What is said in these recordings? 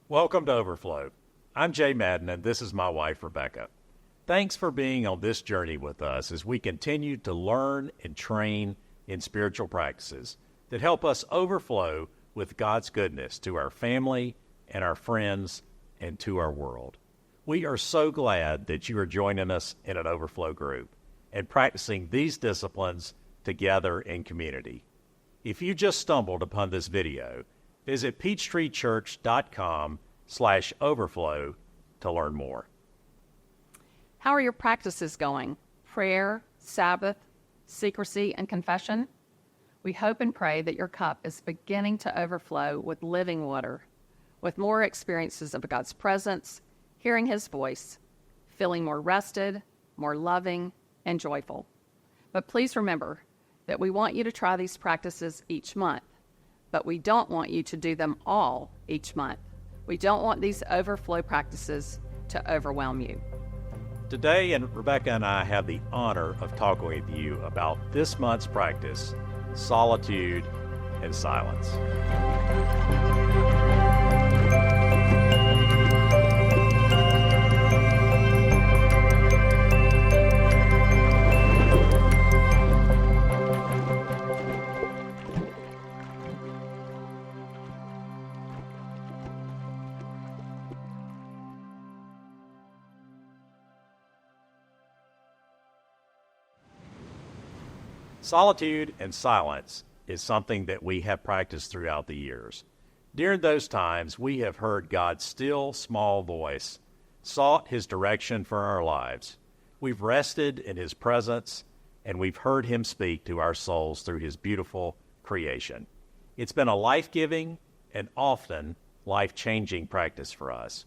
Welcome to Overflow. I'm Jay Madden, and this is my wife, Rebecca. Thanks for being on this journey with us as we continue to learn and train in spiritual practices that help us overflow with God's goodness to our family and our friends and to our world. We are so glad that you are joining us in an Overflow group and practicing these disciplines together in community. If you just stumbled upon this video, visit peachtreechurch.com/overflow to learn more. How are your practices going? Prayer, Sabbath, secrecy, and confession? We hope and pray that your cup is beginning to overflow with living water, with more experiences of God's presence, hearing His voice, feeling more rested, more loving, and joyful. But please remember that we want you to try these practices each month, but we don't want you to do them all each month. We don't want these overflow practices to overwhelm you. Today, Rebecca and I have the honor of talking with you about this month's practice, solitude and silence. Solitude and silence is something that we have practiced throughout the years. During those times, we have heard God's still, small voice, sought His direction for our lives. We've rested in His presence, and we've heard Him speak to our souls through His beautiful creation. It's been a life-giving and often life-changing practice for us.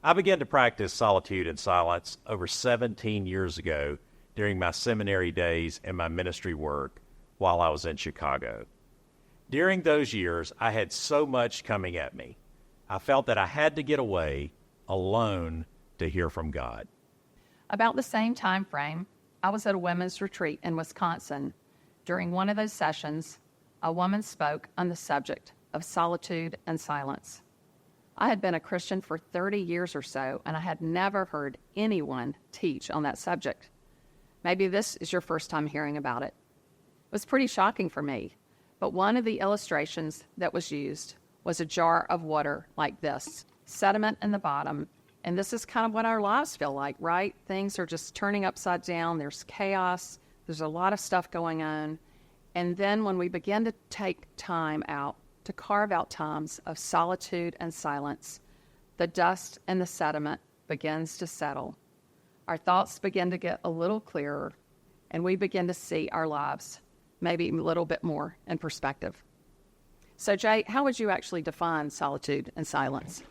I began to practice solitude and silence over 17 years ago during my seminary days and my ministry work while I was in Chicago. During those years, I had so much coming at me. I felt that I had to get away alone to hear from God. About the same time frame, I was at a women's retreat in Wisconsin. During one of those sessions, a woman spoke on the subject of solitude and silence. I had been a Christian for 30 years or so, and I had never heard anyone teach on that subject. Maybe this is your first time hearing about it. It was pretty shocking for me, but one of the illustrations that was used was a jar of water like this, sediment in the bottom, and this is kind of what our lives feel like, right? Things are just turning upside down, there's chaos, there's a lot of stuff going on, and then when we begin to take time out, to carve out times of solitude and silence, the dust and the sediment begins to settle. Our thoughts begin to get a little clearer, and we begin to see our lives maybe a little bit more in perspective. So, Jay, how would you actually define solitude and silence?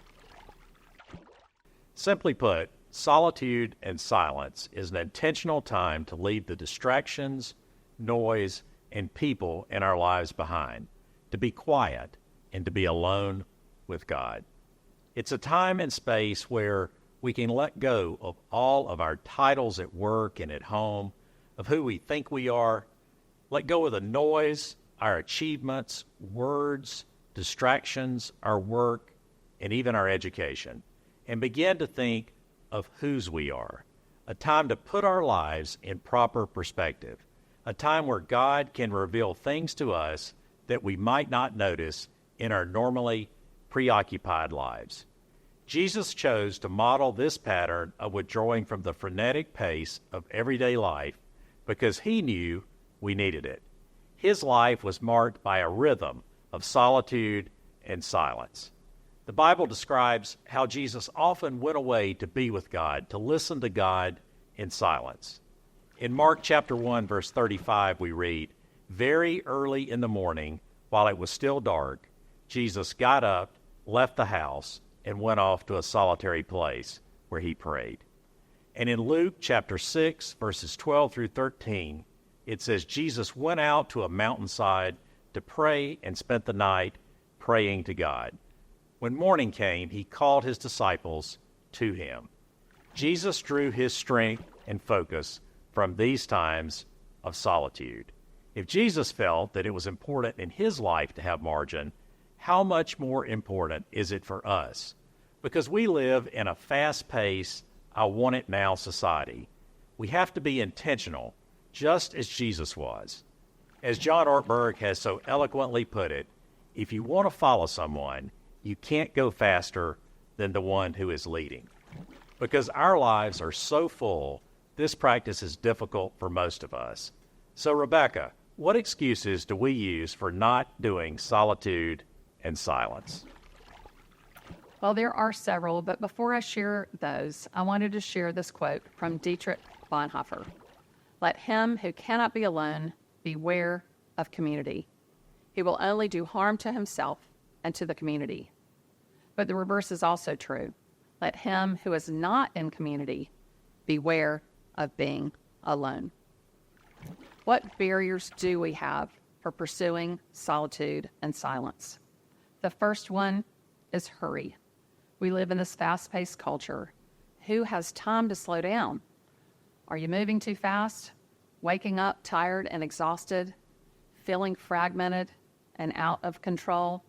Simply put, solitude and silence is an intentional time to leave the distractions, noise, and people in our lives behind, to be quiet and to be alone with God. It's a time and space where we can let go of all of our titles at work and at home, of who we think we are, let go of the noise, our achievements, words, distractions, our work, and even our education, and begin to think of whose we are. A time to put our lives in proper perspective. A time where God can reveal things to us that we might not notice in our normally preoccupied lives. Jesus chose to model this pattern of withdrawing from the frenetic pace of everyday life because He knew we needed it. His life was marked by a rhythm of solitude and silence. The Bible describes how Jesus often went away to be with God, to listen to God in silence. In Mark chapter 1, verse 35, we read, "Very early in the morning, while it was still dark, Jesus got up, left the house, and went off to a solitary place where He prayed." And in Luke chapter 6, verses 12 through 13, it says Jesus went out to a mountainside to pray and spent the night praying to God. When morning came, He called His disciples to Him. Jesus drew His strength and focus from these times of solitude. If Jesus felt that it was important in His life to have margin, how much more important is it for us? Because we live in a fast-paced, I want it now society. We have to be intentional, just as Jesus was. As John Ortberg has so eloquently put it, if you want to follow someone, you can't go faster than the one who is leading. Because our lives are so full, this practice is difficult for most of us. So, Rebecca, what excuses do we use for not doing solitude and silence? Well, there are several, but before I share those, I wanted to share this quote from Dietrich Bonhoeffer. Let him who cannot be alone beware of community. He will only do harm to himself and to the community. But the reverse is also true. Let him who is not in community beware of being alone. What barriers do we have for pursuing solitude and silence? The first one is hurry. We live in this fast-paced culture. Who has time to slow down? Are you moving too fast? Waking up tired and exhausted? Feeling fragmented and out of control?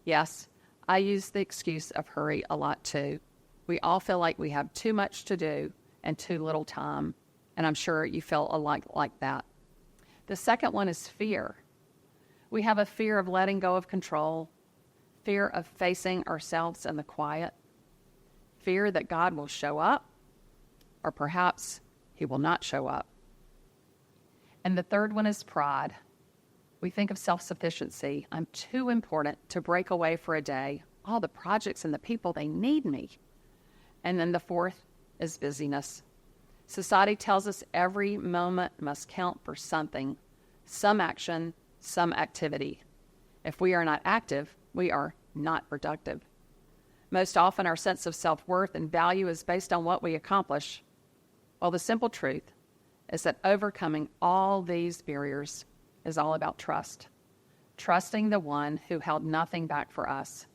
Yes, I use the excuse of hurry a lot too. We all feel like we have too much to do and too little time, and I'm sure you feel like that. The second one is fear. We have a fear of letting go of control, fear of facing ourselves in the quiet, fear that God will show up, or perhaps he will not show up. And the third one is pride. We think of self-sufficiency. I'm too important to break away for a day. All the projects and the people, they need me. And then the fourth is busyness. Society tells us every moment must count for something, some action, some activity. If we are not active, we are not productive. Most often, our sense of self-worth and value is based on what we accomplish. Well, the simple truth is that overcoming all these barriers is all about trust. Trusting the one who held nothing back for us,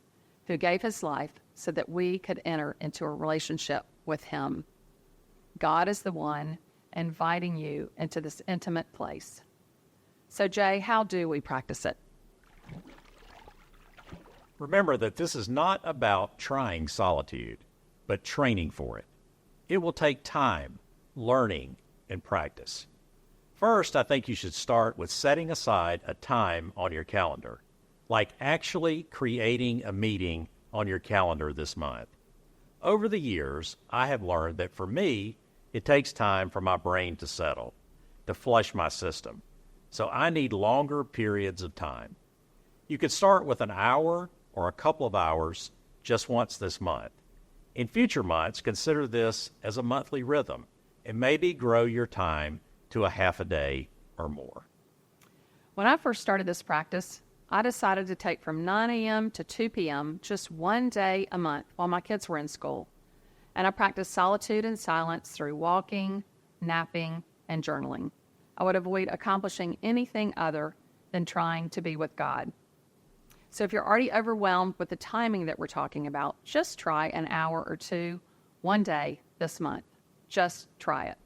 who gave his life so that we could enter into a relationship with him. God is the one inviting you into this intimate place. So, Jay, how do we practice it? Remember that this is not about trying solitude, but training for it. It will take time, learning, and practice. First, I think you should start with setting aside a time on your calendar, like actually creating a meeting on your calendar this month. Over the years, I have learned that for me, it takes time for my brain to settle, to flush my system. So I need longer periods of time. You could start with an hour or a couple of hours just once this month. In future months, consider this as a monthly rhythm and maybe grow your time to a half a day or more. When I first started this practice, I decided to take from 9 a.m. to 2 p.m. just one day a month while my kids were in school. And I practiced solitude and silence through walking, napping, and journaling. I would avoid accomplishing anything other than trying to be with God. So if you're already overwhelmed with the timing that we're talking about, just try an hour or two, one day this month. Just try it.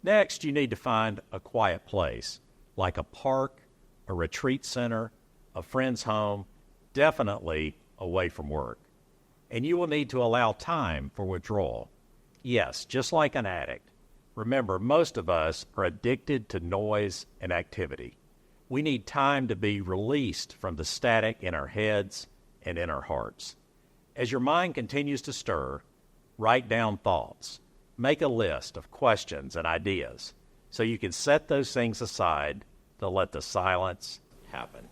Next, you need to find a quiet place, like a park, a retreat center, a friend's home, definitely away from work. And you will need to allow time for withdrawal. Yes, just like an addict. Remember, most of us are addicted to noise and activity. We need time to be released from the static in our heads and in our hearts. As your mind continues to stir, write down thoughts. Make a list of questions and ideas so you can set those things aside to let the silence happen.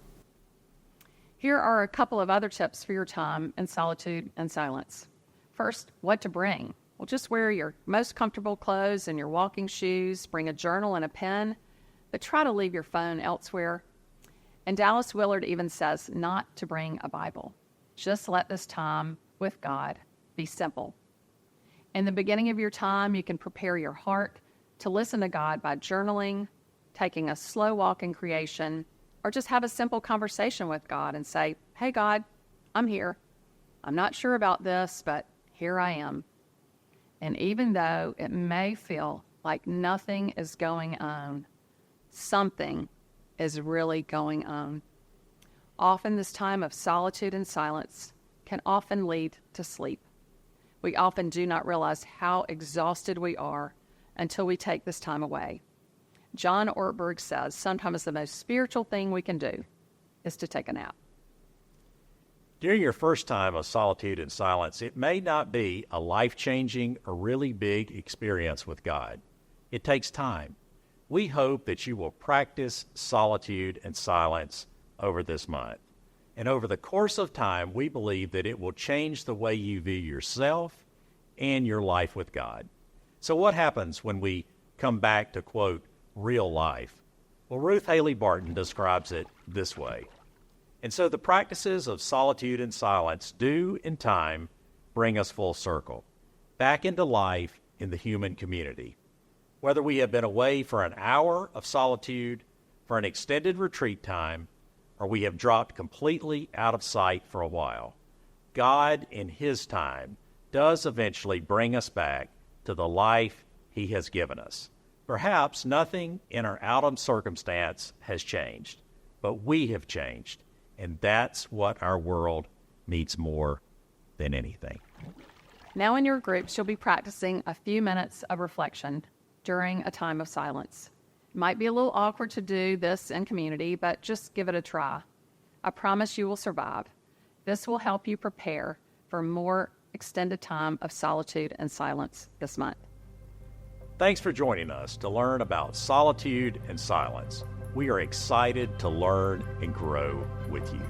Here are a couple of other tips for your time in solitude and silence. First, what to bring. Well, just wear your most comfortable clothes and your walking shoes, bring a journal and a pen, but try to leave your phone elsewhere. And Dallas Willard even says not to bring a Bible. Just let this time with God be simple. In the beginning of your time, you can prepare your heart to listen to God by journaling, taking a slow walk in creation, or just have a simple conversation with God and say, "Hey God, I'm here. I'm not sure about this, but here I am." And even though it may feel like nothing is going on, something is really going on. Often this time of solitude and silence can often lead to sleep. We often do not realize how exhausted we are until we take this time away. John Ortberg says sometimes the most spiritual thing we can do is to take a nap. During your first time of solitude and silence, it may not be a life-changing or really big experience with God. It takes time. We hope that you will practice solitude and silence over this month. And over the course of time, we believe that it will change the way you view yourself and your life with God. So what happens when we come back to, quote, real life? Well, Ruth Haley Barton describes it this way. And so the practices of solitude and silence do, in time, bring us full circle, back into life in the human community. Whether we have been away for an hour of solitude, for an extended retreat time, or we have dropped completely out of sight for a while, God, in His time, does eventually bring us back to the life He has given us. Perhaps nothing in our outcome circumstance has changed, but we have changed, and that's what our world needs more than anything. Now in your groups, you'll be practicing a few minutes of reflection during a time of silence. It might be a little awkward to do this in community, but just give it a try. I promise you will survive. This will help you prepare for more extended time of solitude and silence this month. Thanks for joining us to learn about solitude and silence. We are excited to learn and grow with you.